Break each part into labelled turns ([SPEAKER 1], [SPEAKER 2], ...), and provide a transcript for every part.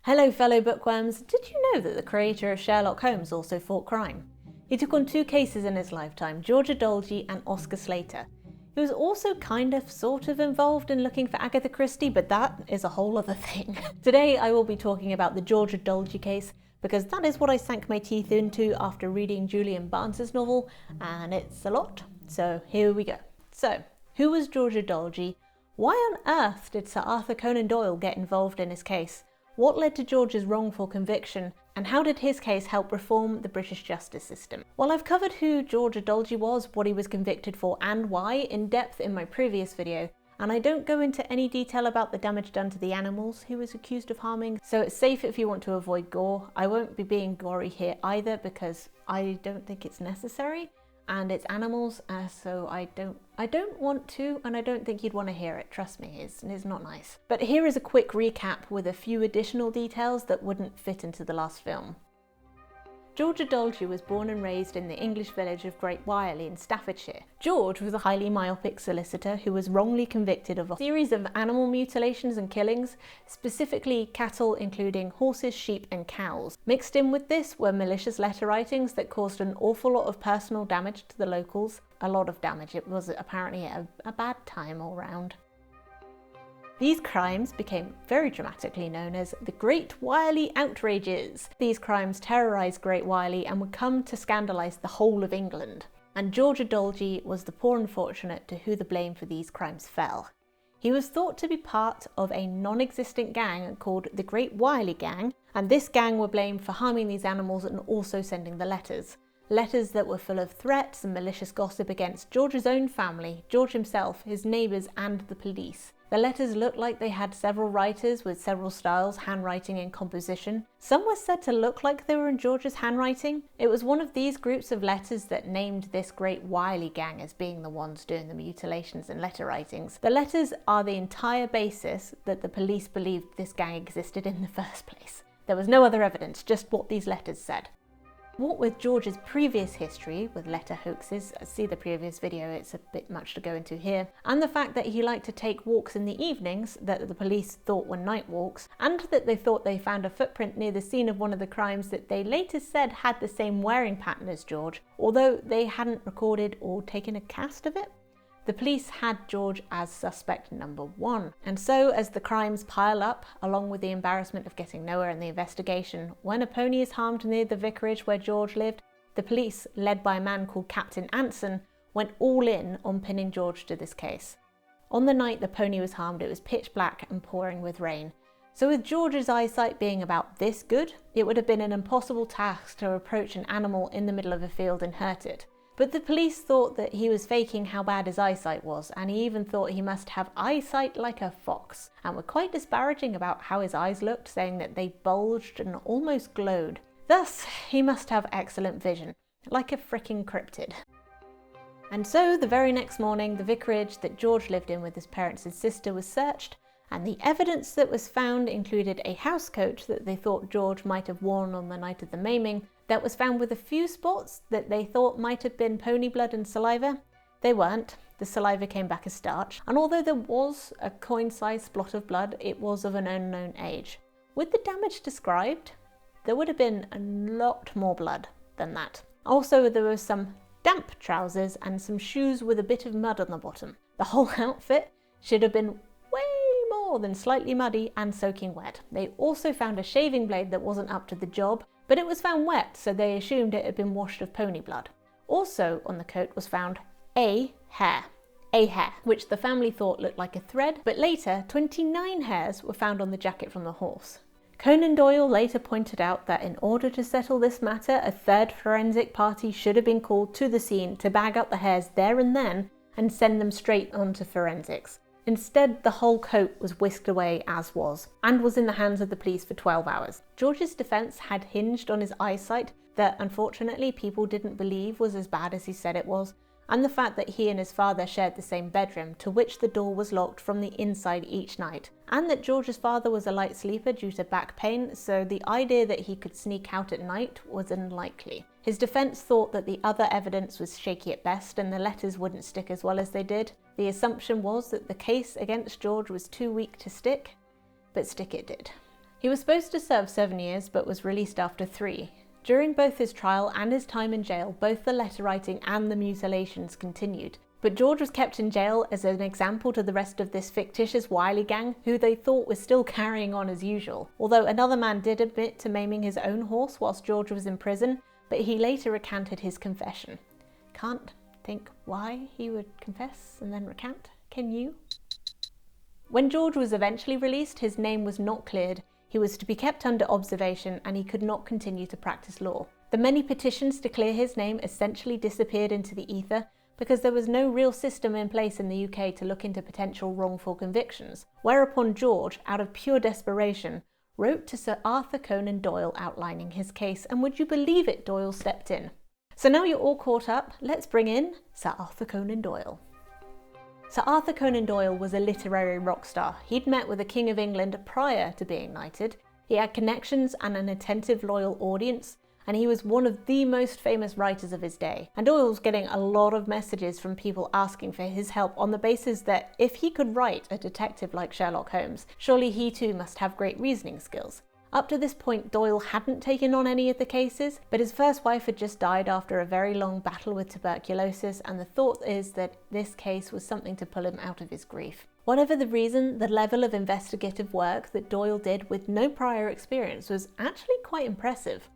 [SPEAKER 1] Hello fellow bookworms, did you know that the creator of Sherlock Holmes also fought crime? He took on two cases in his lifetime, George Edalji and Oscar Slater. He was also sort of involved in looking for Agatha Christie, but that is a whole other thing. Today I will be talking about the George Edalji case, because that is what I sank my teeth into after reading Julian Barnes' novel, and it's a lot, so here we go. So, who was George Edalji? Why on earth did Sir Arthur Conan Doyle get involved in his case? What led to George's wrongful conviction? And how did his case help reform the British justice system? Well, I've covered who George Edalji was, what he was convicted for, and why in depth in my previous video, and I don't go into any detail about the damage done to the animals he was accused of harming, so it's safe if you want to avoid gore. I won't be being gory here either because I don't think it's necessary. And it's animals, so I don't want to, and I don't think you'd want to hear it, trust me, it's not nice. But here is a quick recap with a few additional details that wouldn't fit into the last film. George Edalji was born and raised in the English village of Great Wyerley in Staffordshire. George was a highly myopic solicitor who was wrongly convicted of a series of animal mutilations and killings, specifically cattle including horses, sheep and cows. Mixed in with this were malicious letter writings that caused an awful lot of personal damage to the locals. A lot of damage, it was apparently a bad time all round. These crimes became very dramatically known as the Great Wyerley Outrages. These crimes terrorised Great Wyerley and would come to scandalise the whole of England. And George Edalji was the poor unfortunate to who the blame for these crimes fell. He was thought to be part of a non-existent gang called the Great Wyerley Gang, and this gang were blamed for harming these animals and also sending the letters. Letters that were full of threats and malicious gossip against George's own family, George himself, his neighbours and the police. The letters looked like they had several writers with several styles, handwriting and composition. Some were said to look like they were in George's handwriting. It was one of these groups of letters that named this Great Wyerley Gang as being the ones doing the mutilations and letter writings. The letters are the entire basis that the police believed this gang existed in the first place. There was no other evidence, just what these letters said. What with George's previous history with letter hoaxes, see the previous video, it's a bit much to go into here, and the fact that he liked to take walks in the evenings that the police thought were night walks, and that they thought they found a footprint near the scene of one of the crimes that they later said had the same wearing pattern as George, although they hadn't recorded or taken a cast of it. The police had George as suspect number one. And so as the crimes pile up, along with the embarrassment of getting nowhere in the investigation, when a pony is harmed near the vicarage where George lived, the police, led by a man called Captain Anson, went all in on pinning George to this case. On the night the pony was harmed, it was pitch black and pouring with rain. So with George's eyesight being about this good, it would have been an impossible task to approach an animal in the middle of a field and hurt it. But the police thought that he was faking how bad his eyesight was, and he even thought he must have eyesight like a fox, and were quite disparaging about how his eyes looked, saying that they bulged and almost glowed. Thus, he must have excellent vision, like a frickin' cryptid. And so, the very next morning, the vicarage that George lived in with his parents and sister was searched, and the evidence that was found included a housecoat that they thought George might have worn on the night of the maiming, that was found with a few spots that they thought might have been pony blood and saliva. They weren't. The saliva came back as starch, and although there was a coin-sized splot of blood, it was of an unknown age. With the damage described, there would have been a lot more blood than that. Also, there were some damp trousers and some shoes with a bit of mud on the bottom. The whole outfit should have been way more than slightly muddy and soaking wet. They also found a shaving blade that wasn't up to the job, but it was found wet, so they assumed it had been washed of pony blood. Also on the coat was found a hair, which the family thought looked like a thread, but later 29 hairs were found on the jacket from the horse. Conan Doyle later pointed out that in order to settle this matter, a third forensic party should have been called to the scene to bag up the hairs there and then and send them straight on to forensics. Instead, the whole coat was whisked away as was, and was in the hands of the police for 12 hours. George's defence had hinged on his eyesight that unfortunately people didn't believe was as bad as he said it was, and the fact that he and his father shared the same bedroom, to which the door was locked from the inside each night, and that George's father was a light sleeper due to back pain, so the idea that he could sneak out at night was unlikely. His defence thought that the other evidence was shaky at best and the letters wouldn't stick as well as they did. The assumption was that the case against George was too weak to stick, but stick it did. He was supposed to serve 7 years, but was released after 3. During both his trial and his time in jail, both the letter writing and the mutilations continued. But George was kept in jail as an example to the rest of this fictitious wily gang, who they thought was still carrying on as usual. Although another man did admit to maiming his own horse whilst George was in prison, but he later recanted his confession. Can't think why he would confess and then recant, can you? When George was eventually released, his name was not cleared. He was to be kept under observation and he could not continue to practice law. The many petitions to clear his name essentially disappeared into the ether because there was no real system in place in the UK to look into potential wrongful convictions, whereupon George, out of pure desperation, wrote to Sir Arthur Conan Doyle outlining his case, and would you believe it, Doyle stepped in. So now you're all caught up, let's bring in Sir Arthur Conan Doyle. Sir Arthur Conan Doyle was a literary rock star. He'd met with the King of England prior to being knighted. He had connections and an attentive, loyal audience, and he was one of the most famous writers of his day. And Doyle was getting a lot of messages from people asking for his help on the basis that if he could write a detective like Sherlock Holmes, surely he too must have great reasoning skills. Up to this point, Doyle hadn't taken on any of the cases, but his first wife had just died after a very long battle with tuberculosis, and the thought is that this case was something to pull him out of his grief. Whatever the reason, the level of investigative work that Doyle did with no prior experience was actually quite impressive.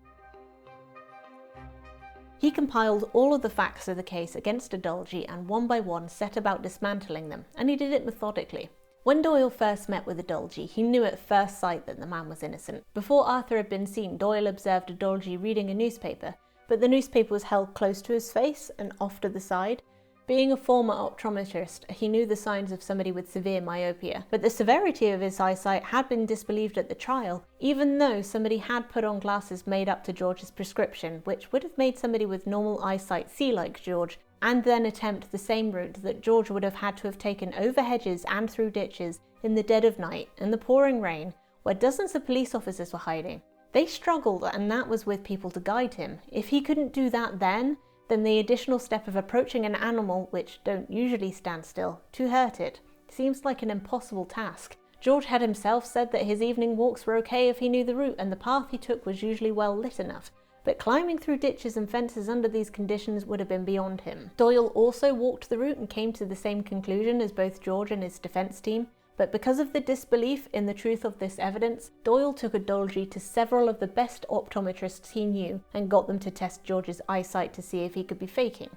[SPEAKER 1] He compiled all of the facts of the case against Edalji and one by one set about dismantling them, and he did it methodically. When Doyle first met with Edalji, he knew at first sight that the man was innocent. Before Arthur had been seen, Doyle observed Edalji reading a newspaper, but the newspaper was held close to his face and off to the side. Being a former optometrist, he knew the signs of somebody with severe myopia, but the severity of his eyesight had been disbelieved at the trial, even though somebody had put on glasses made up to George's prescription, which would have made somebody with normal eyesight see like George, and then attempt the same route that George would have had to have taken over hedges and through ditches in the dead of night, in the pouring rain, where dozens of police officers were hiding. They struggled, and that was with people to guide him. If he couldn't do that then the additional step of approaching an animal, which don't usually stand still, to hurt it, seems like an impossible task. George had himself said that his evening walks were okay if he knew the route and the path he took was usually well lit enough, but climbing through ditches and fences under these conditions would have been beyond him. Doyle also walked the route and came to the same conclusion as both George and his defence team, but because of the disbelief in the truth of this evidence, Doyle took Edalji to several of the best optometrists he knew and got them to test George's eyesight to see if he could be faking.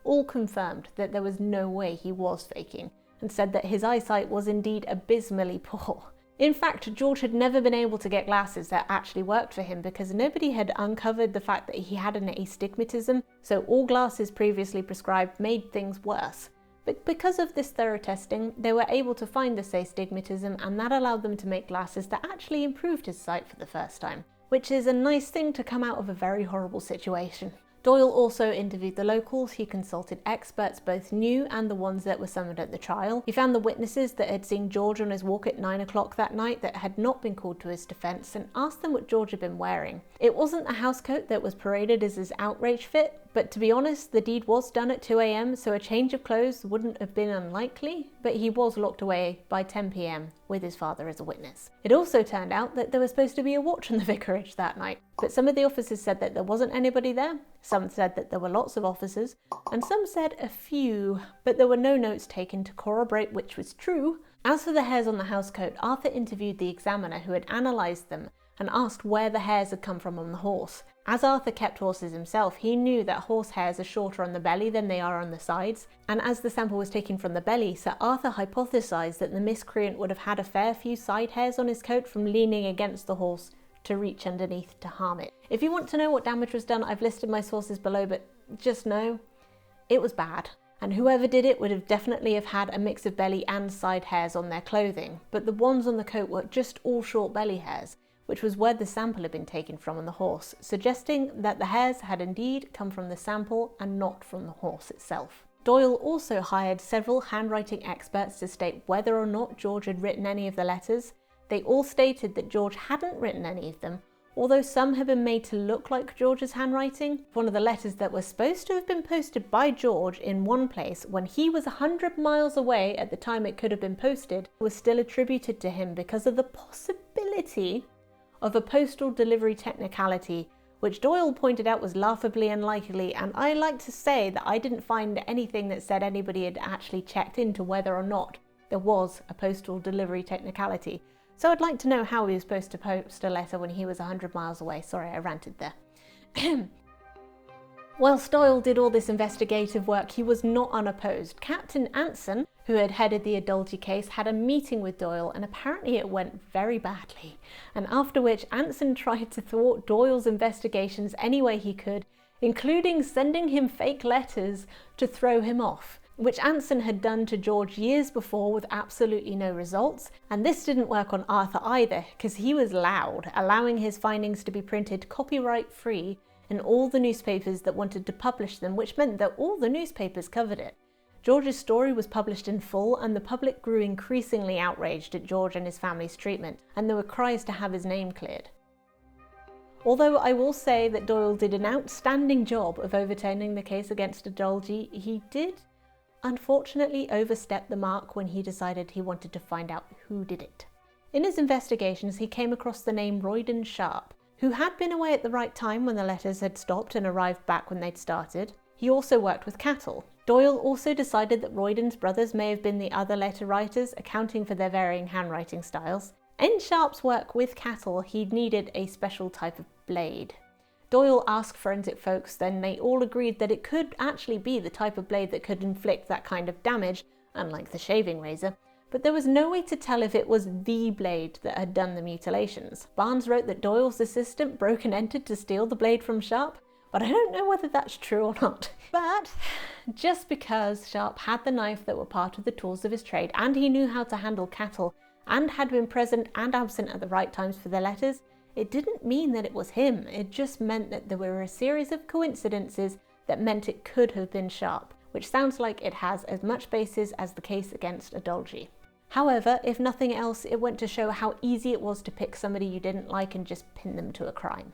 [SPEAKER 1] All confirmed that there was no way he was faking, and said that his eyesight was indeed abysmally poor. In fact, George had never been able to get glasses that actually worked for him because nobody had uncovered the fact that he had an astigmatism, so all glasses previously prescribed made things worse. But because of this thorough testing, they were able to find this astigmatism, and that allowed them to make glasses that actually improved his sight for the first time, which is a nice thing to come out of a very horrible situation. Doyle also interviewed the locals. He consulted experts, both new and the ones that were summoned at the trial. He found the witnesses that had seen George on his walk at 9 o'clock that night that had not been called to his defence, and asked them what George had been wearing. It wasn't a housecoat that was paraded as his outrage fit, but to be honest, the deed was done at 2 AM, so a change of clothes wouldn't have been unlikely, but he was locked away by 10 PM with his father as a witness. It also turned out that there was supposed to be a watch in the vicarage that night, but some of the officers said that there wasn't anybody there, some said that there were lots of officers, and some said a few, but there were no notes taken to corroborate which was true. As for the hairs on the housecoat, Arthur interviewed the examiner who had analysed them and asked where the hairs had come from on the horse. As Arthur kept horses himself, he knew that horse hairs are shorter on the belly than they are on the sides, and as the sample was taken from the belly, Sir Arthur hypothesised that the miscreant would have had a fair few side hairs on his coat from leaning against the horse to reach underneath to harm it. If you want to know what damage was done, I've listed my sources below, but just know it was bad. And whoever did it would have definitely have had a mix of belly and side hairs on their clothing, but the ones on the coat were just all short belly hairs, which was where the sample had been taken from on the horse, suggesting that the hairs had indeed come from the sample and not from the horse itself. Doyle also hired several handwriting experts to state whether or not George had written any of the letters. They all stated that George hadn't written any of them, although some had been made to look like George's handwriting. One of the letters that was supposed to have been posted by George in one place when he was 100 miles away at the time it could have been posted was still attributed to him because of the possibility of a postal delivery technicality, which Doyle pointed out was laughably unlikely, and I like to say that I didn't find anything that said anybody had actually checked into whether or not there was a postal delivery technicality. So I'd like to know how he was supposed to post a letter when he was 100 miles away. Sorry, I ranted there. Whilst Doyle did all this investigative work, he was not unopposed. Captain Anson, who had headed the Edalji case, had a meeting with Doyle, and apparently it went very badly. And after which Anson tried to thwart Doyle's investigations any way he could, including sending him fake letters to throw him off, which Anson had done to George years before with absolutely no results. And this didn't work on Arthur either, because he was loud, allowing his findings to be printed copyright-free in all the newspapers that wanted to publish them, which meant that all the newspapers covered it. George's story was published in full, and the public grew increasingly outraged at George and his family's treatment, and there were cries to have his name cleared. Although I will say that Doyle did an outstanding job of overturning the case against Edalji, he did unfortunately overstep the mark when he decided he wanted to find out who did it. In his investigations, he came across the name Royden Sharp, who had been away at the right time when the letters had stopped and arrived back when they'd started. He also worked with cattle. Doyle also decided that Royden's brothers may have been the other letter writers, accounting for their varying handwriting styles. In Sharp's work with cattle, he needed a special type of blade. Doyle asked forensic folks, then they all agreed that it could actually be the type of blade that could inflict that kind of damage, unlike the shaving razor. But there was no way to tell if it was the blade that had done the mutilations. Barnes wrote that Doyle's assistant broke and entered to steal the blade from Sharp, but I don't know whether that's true or not. But just because Sharp had the knife that were part of the tools of his trade, and he knew how to handle cattle, and had been present and absent at the right times for the letters, it didn't mean that it was him. It just meant that there were a series of coincidences that meant it could have been Sharp, which sounds like it has as much basis as the case against Edalji. However, if nothing else, it went to show how easy it was to pick somebody you didn't like and just pin them to a crime.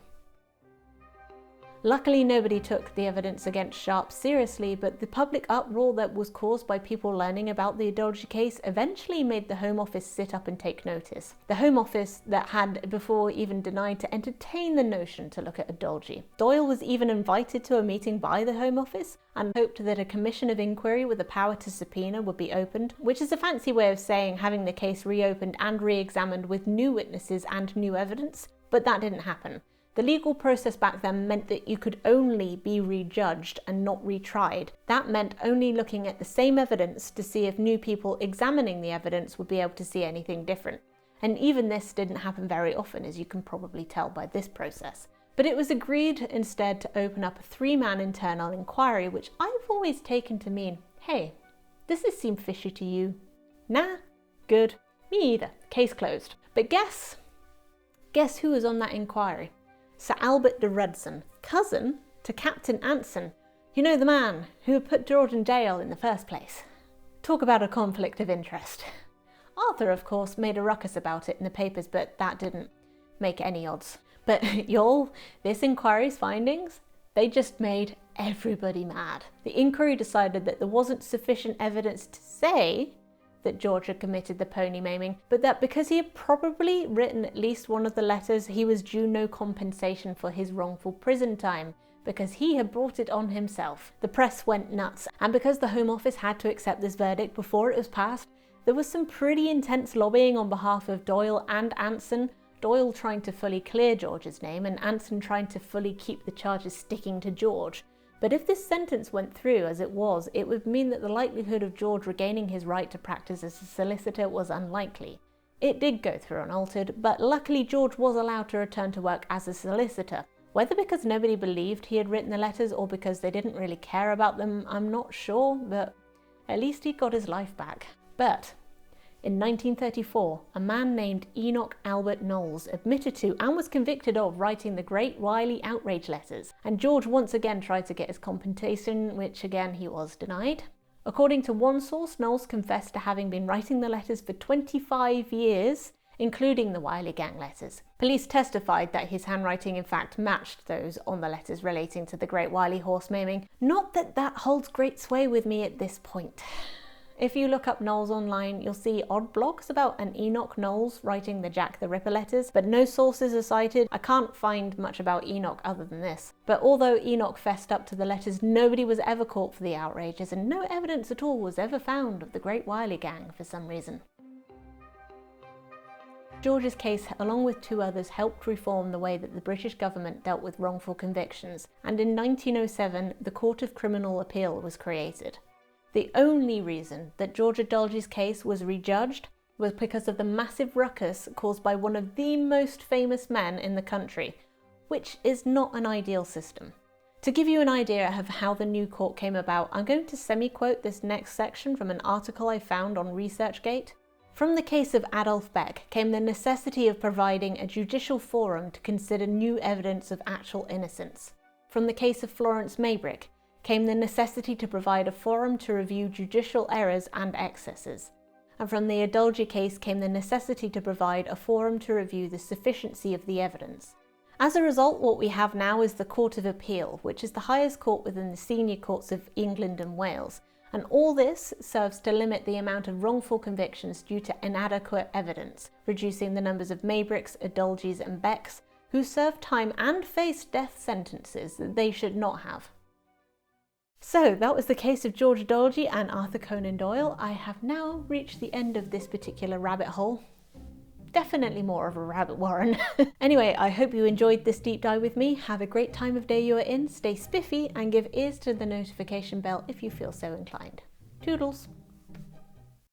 [SPEAKER 1] Luckily, nobody took the evidence against Sharp seriously, but the public uproar that was caused by people learning about the Edalji case eventually made the Home Office sit up and take notice. The Home Office that had before even denied to entertain the notion to look at Edalji. Doyle was even invited to a meeting by the Home Office and hoped that a commission of inquiry with the power to subpoena would be opened, which is a fancy way of saying having the case reopened and re-examined with new witnesses and new evidence, but that didn't happen. The legal process back then meant that you could only be rejudged and not retried. That meant only looking at the same evidence to see if new people examining the evidence would be able to see anything different. And even this didn't happen very often, as you can probably tell by this process. But it was agreed instead to open up a 3-man internal inquiry, which I've always taken to mean, hey, does this seem fishy to you? Nah? Good. Me either. Case closed. But guess who was on that inquiry? Sir Albert de Rudson, cousin to Captain Anson, you know, the man who had put George in jail in the first place. Talk about a conflict of interest. Arthur, of course, made a ruckus about it in the papers, but that didn't make any odds. But y'all, this inquiry's findings, they just made everybody mad. The inquiry decided that there wasn't sufficient evidence to say that George had committed the pony maiming, but that because he had probably written at least one of the letters, he was due no compensation for his wrongful prison time, because he had brought it on himself. The press went nuts, and because the Home Office had to accept this verdict before it was passed, there was some pretty intense lobbying on behalf of Doyle and Anson, Doyle trying to fully clear George's name, and Anson trying to fully keep the charges sticking to George. But if this sentence went through as it was, it would mean that the likelihood of George regaining his right to practice as a solicitor was unlikely. It did go through unaltered, but luckily George was allowed to return to work as a solicitor. Whether because nobody believed he had written the letters or because they didn't really care about them, I'm not sure, but at least he got his life back. But in 1934, a man named Enoch Albert Knowles admitted to and was convicted of writing the Great Wiley Outrage letters, and George once again tried to get his compensation, which again he was denied. According to one source, Knowles confessed to having been writing the letters for 25 years, including the Wiley gang letters. Police testified that his handwriting in fact matched those on the letters relating to the Great Wiley horse maiming. Not that that holds great sway with me at this point. If you look up Knowles online, you'll see odd blogs about an Enoch Knowles writing the Jack the Ripper letters, but no sources are cited. I can't find much about Enoch other than this. But although Enoch fessed up to the letters, nobody was ever caught for the outrages, and no evidence at all was ever found of the Great Wiley Gang for some reason. George's case, along with 2 others, helped reform the way that the British government dealt with wrongful convictions, and in 1907 the Court of Criminal Appeal was created. The only reason that George Edalji's case was rejudged was because of the massive ruckus caused by one of the most famous men in the country, which is not an ideal system. To give you an idea of how the new court came about, I'm going to semi-quote this next section from an article I found on ResearchGate. From the case of Adolf Beck came the necessity of providing a judicial forum to consider new evidence of actual innocence. From the case of Florence Maybrick came the necessity to provide a forum to review judicial errors and excesses. And from the Edalji case came the necessity to provide a forum to review the sufficiency of the evidence. As a result, what we have now is the Court of Appeal, which is the highest court within the senior courts of England and Wales. And all this serves to limit the amount of wrongful convictions due to inadequate evidence, reducing the numbers of Maybricks, Edaljis and Becks who served time and faced death sentences that they should not have. So that was the case of George Edalji and Arthur Conan Doyle. I have now reached the end of this particular rabbit hole. Definitely more of a rabbit warren. Anyway, I hope you enjoyed this deep dive with me. Have a great time of day you are in, stay spiffy and give ears to the notification bell if you feel so inclined. Toodles!